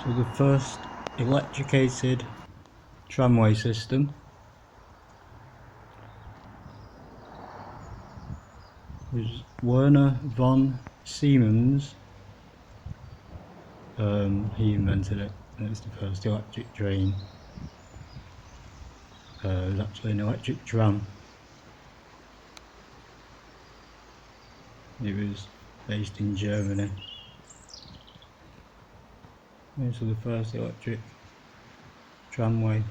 So the first electricated tramway system was Werner von Siemens. He invented it, and it's the first electric train. It was actually an electric tram. It was based in Germany. And so the first electric tramway.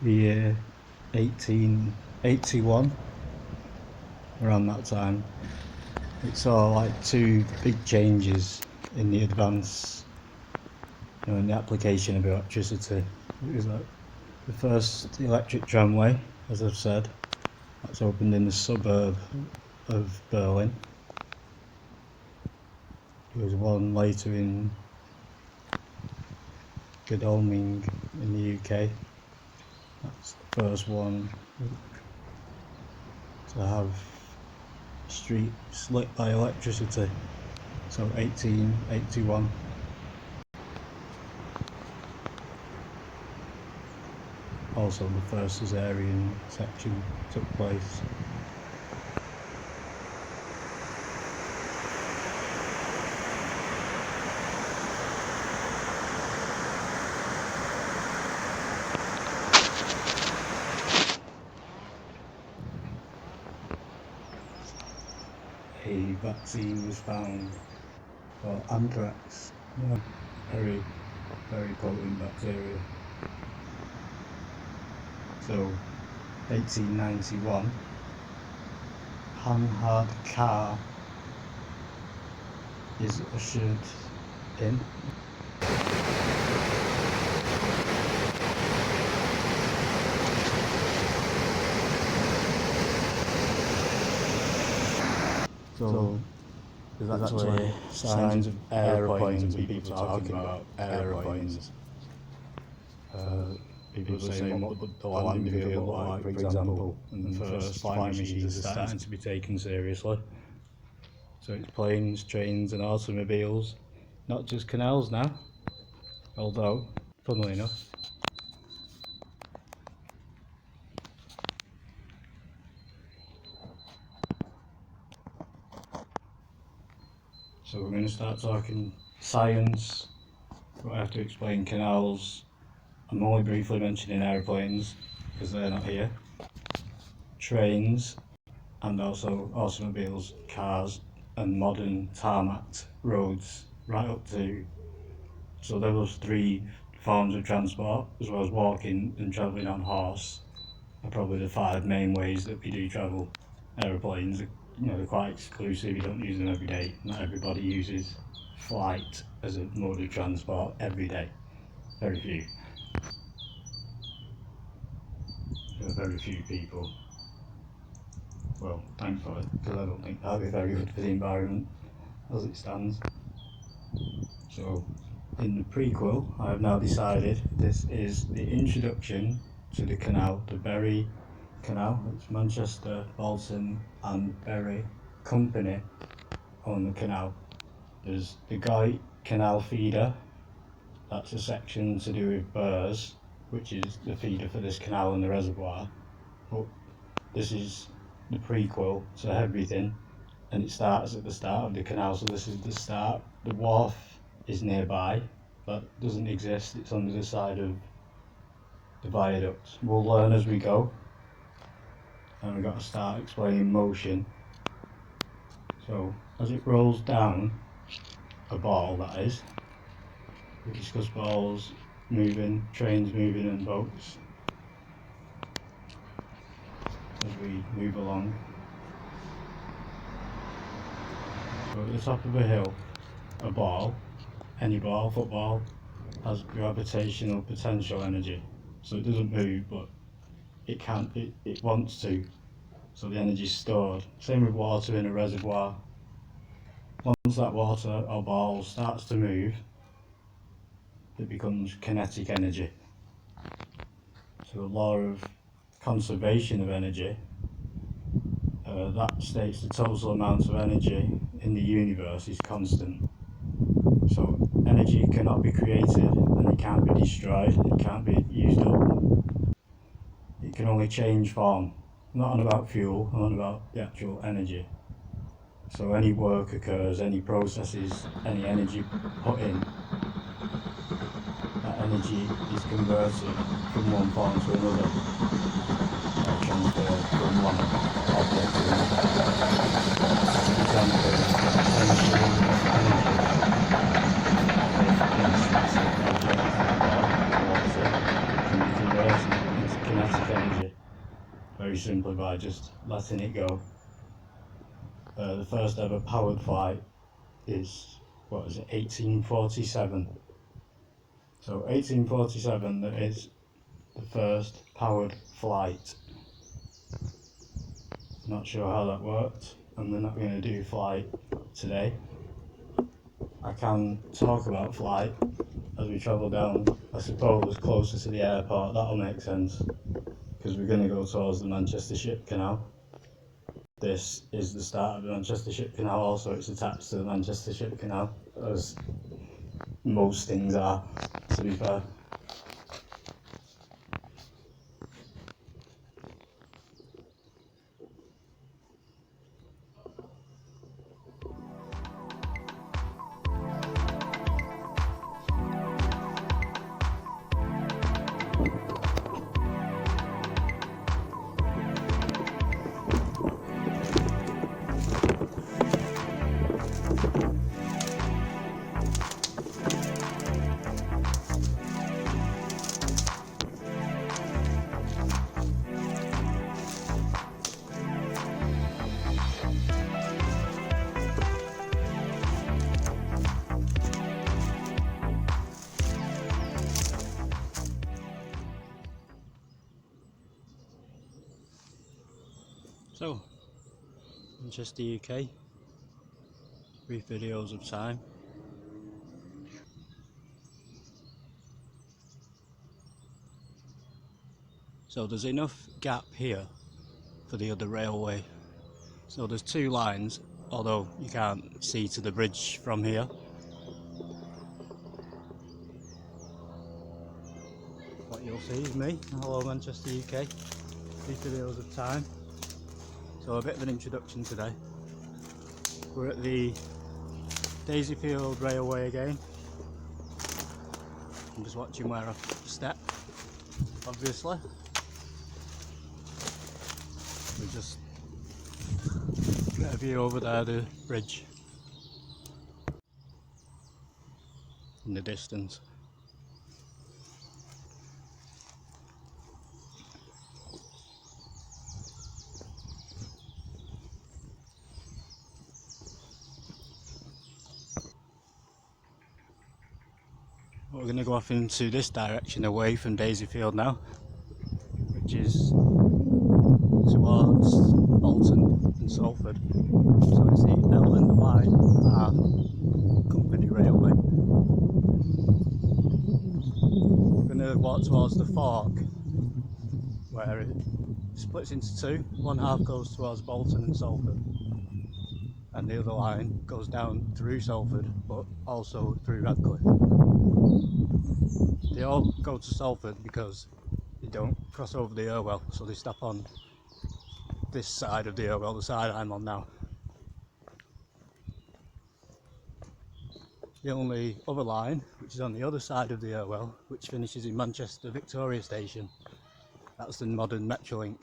The year 1881, around that time, it saw like two big changes in the advance, in the application of electricity. It was like the first electric tramway, as I've said, that's opened in the suburb of Berlin. There was one later in Godalming in the UK. That's the first one to have streets lit by electricity. So 1881. Also the first Caesarean section took place. A vaccine was found for anthrax, very, very potent bacteria. So 1891, Hanhard Car is ushered in. So there's actually signs of aeroplanes and people talking about aeroplanes. People are saying what the landing field looked like, for example, and the first flying machines are starting to be taken seriously. So it's planes, trains and automobiles, not just canals now, although, funnily enough, so we're going to start talking science, but I have to explain canals. I'm only briefly mentioning aeroplanes because they're not here, trains, and also automobiles, cars, and modern tarmacked roads, right up to, so those three forms of transport, as well as walking and travelling on horse, are probably the five main ways that we do travel. Aeroplanes, they're quite exclusive, you don't use them every day. Not everybody uses flight as a mode of transport every day, very few. There are very few people. Well, thankfully, because I don't think that would be very good for the environment as it stands. So, in the prequel, I have now decided this is the introduction to the canal, the Bury Canal. It's Manchester, Bolton and Bury Company on the canal. There's the Goy Canal feeder, that's a section to do with Burrs, which is the feeder for this canal and the reservoir. But this is the prequel to everything, and it starts at the start of the canal, so this is the start. The wharf is nearby, that doesn't exist, it's on the side of the viaduct. We'll learn as we go, and we've got to start explaining motion. So as it rolls down a ball, that is, we discuss balls moving, trains moving and boats as we move along. So at the top of a hill, a ball, any ball, football, has gravitational potential energy. So it doesn't move, but it can, it wants to. So the energy is stored. Same with water in a reservoir. Once that water or ball starts to move, it becomes kinetic energy. So the law of conservation of energy that states the total amount of energy in the universe is constant. So energy cannot be created and it can't be destroyed, it can't be used up. It can only change form. I'm not on about fuel, I'm on about the actual energy. So any work occurs, any processes, any energy put in, that energy is converted from one form to another, or transferred from one object to another. For example, potential energy of a static object or water can be converted into kinetic energy, very simply by just letting it go. The first ever powered flight is, 1847. So 1847 is the first powered flight. Not sure how that worked, and we're not going to do flight today. I can talk about flight as we travel down, I suppose, closer to the airport. That'll make sense, because we're going to go towards the Manchester Ship Canal. This is the start of the Manchester Ship Canal, also it's attached to the Manchester Ship Canal, as most things are, to be fair. So, Manchester, UK, brief videos of time. So there's enough gap here for the other railway. So there's two lines, although you can't see to the bridge from here. What you'll see is me. Hello Manchester, UK, brief videos of time. So a bit of an introduction today. We're at the Daisyfield Railway again. I'm just watching where I step, obviously. We just get a view over there, the bridge in the distance. We're going to go off into this direction away from Daisyfield now, which is towards Bolton and Salford. So it's the L and the Y company railway. We're going to walk towards the fork, where it splits into two. One half goes towards Bolton and Salford, and the other line goes down through Salford, but also through Radcliffe. They all go to Salford because they don't cross over the Irwell, so they stop on this side of the Irwell, the side I'm on now. The only other line, which is on the other side of the Irwell, which finishes in Manchester Victoria Station, that's the modern Metrolink.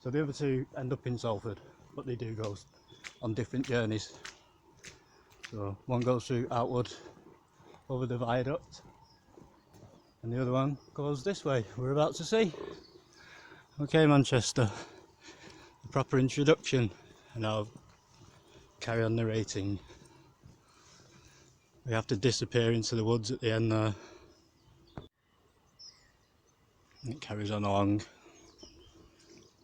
So the other two end up in Salford, but they do go on different journeys. So one goes through Outwood over the viaduct, and the other one goes this way, we're about to see. Okay Manchester, the proper introduction, and I'll carry on narrating. We have to disappear into the woods at the end there. It carries on along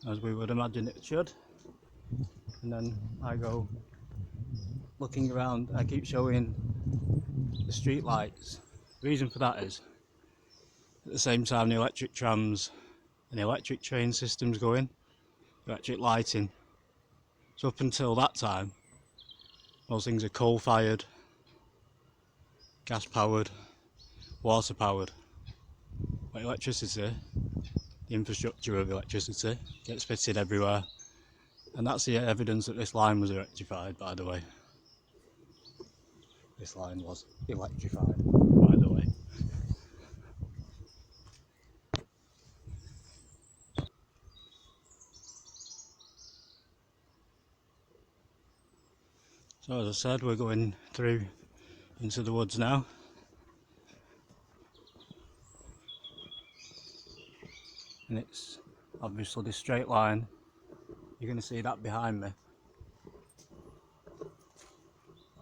as we would imagine it should, and then I go looking around. I keep showing the street lights. The reason for that is at the same time the electric trams and the electric train systems go in, electric lighting, So up until that time, most things are coal fired, gas powered, water powered. But electricity, the infrastructure of electricity, gets fitted everywhere. And that's the evidence that this line was electrified, by the way. This line was electrified, by the way. So as I said, we're going through into the woods now. And it's obviously this straight line. You're going to see that behind me.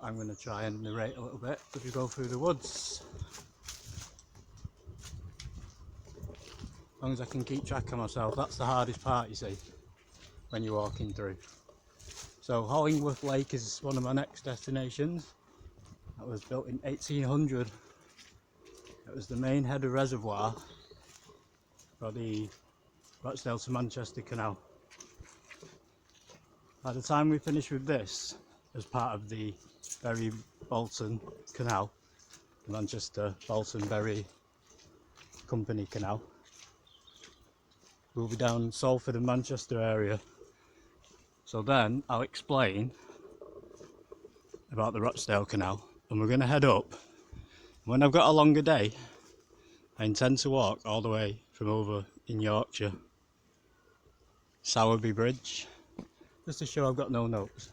I'm going to try and narrate a little bit as we go through the woods. As long as I can keep track of myself, that's the hardest part, you see, when you're walking through. So Hollingworth Lake is one of my next destinations. That was built in 1800. It was the main header reservoir for the Rochdale to Manchester Canal. By the time we finish with this, as part of the Bury Bolton Canal, the Manchester Bolton Bury Company Canal, we'll be down Salford and Manchester area. So then I'll explain about the Rochdale Canal, and we're going to head up. When I've got a longer day, I intend to walk all the way from over in Yorkshire, Sowerby Bridge, just to show I've got no notes.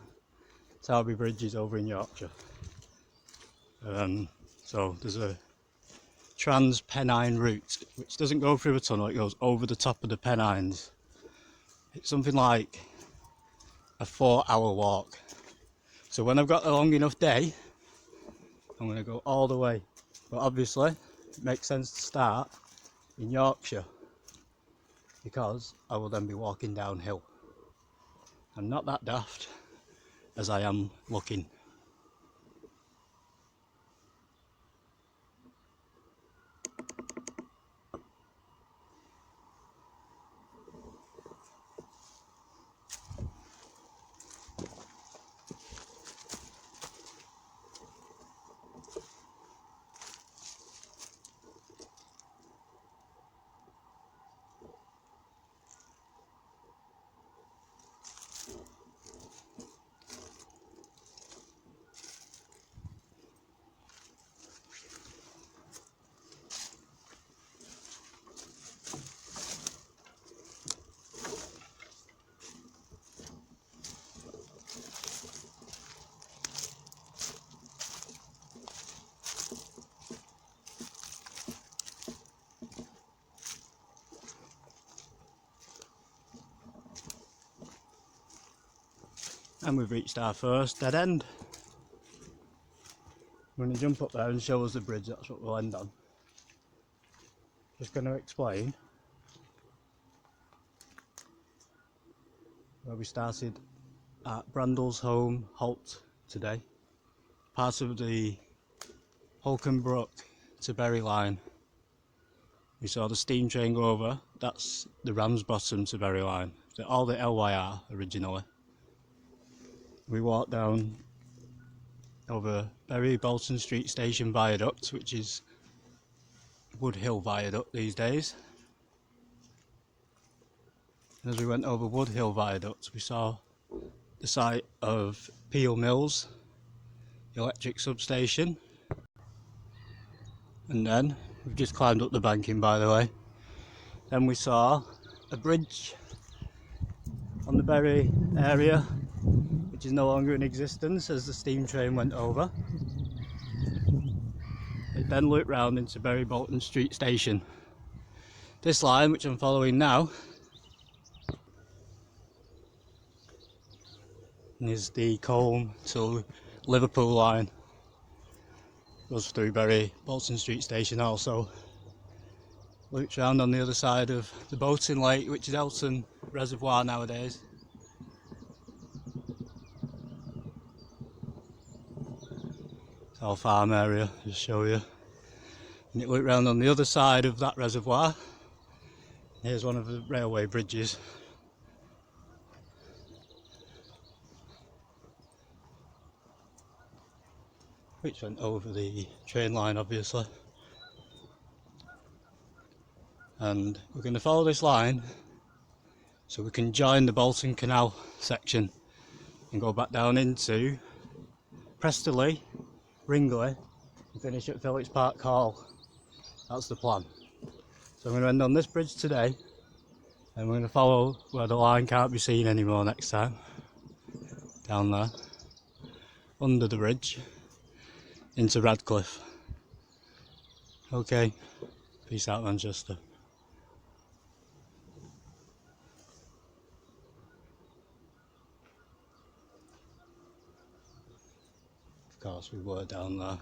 Sowerby Bridge is over in Yorkshire. So there's a Trans-Pennine route, which doesn't go through a tunnel, it goes over the top of the Pennines. It's something like a 4-hour walk. So when I've got a long enough day, I'm going to go all the way. But obviously, it makes sense to start in Yorkshire, because I will then be walking downhill. I'm not that daft as I am looking. And we've reached our first dead end. I'm going to jump up there and show us the bridge, that's what we'll end on. Just going to explain where we started at Brandlesholme Halt today. Part of the Holcombe Brook to Bury line. We saw the steam train go over, that's the Ramsbottom to Bury line. So all the LYR originally. We walked down over Bury Bolton Street Station Viaduct, which is Wood Hill Viaduct these days. And as we went over Wood Hill Viaduct, we saw the site of Peel Mills, the electric substation. And then, we've just climbed up the banking, by the way. Then we saw a bridge on the Bury area, which is no longer in existence as the steam train went over. It then looped round into Bury Bolton Street Station. This line, which I'm following now, is the Colne to Liverpool line. Goes through Bury Bolton Street Station also. Loops round on the other side of the Bolton Lake, which is Elton Reservoir nowadays. It's all farm area, just show you. And it looped round on the other side of that reservoir. Here's one of the railway bridges. which went over the train line obviously. And we're going to follow this line so we can join the Bolton Canal section and go back down into Prestonleigh, Ringley, and finish at Phillips Park Hall. That's the plan. So I'm going to end on this bridge today, and we're going to follow where the line can't be seen anymore next time. Down there, under the bridge, into Radcliffe. Okay, peace out Manchester. Of course we were down there.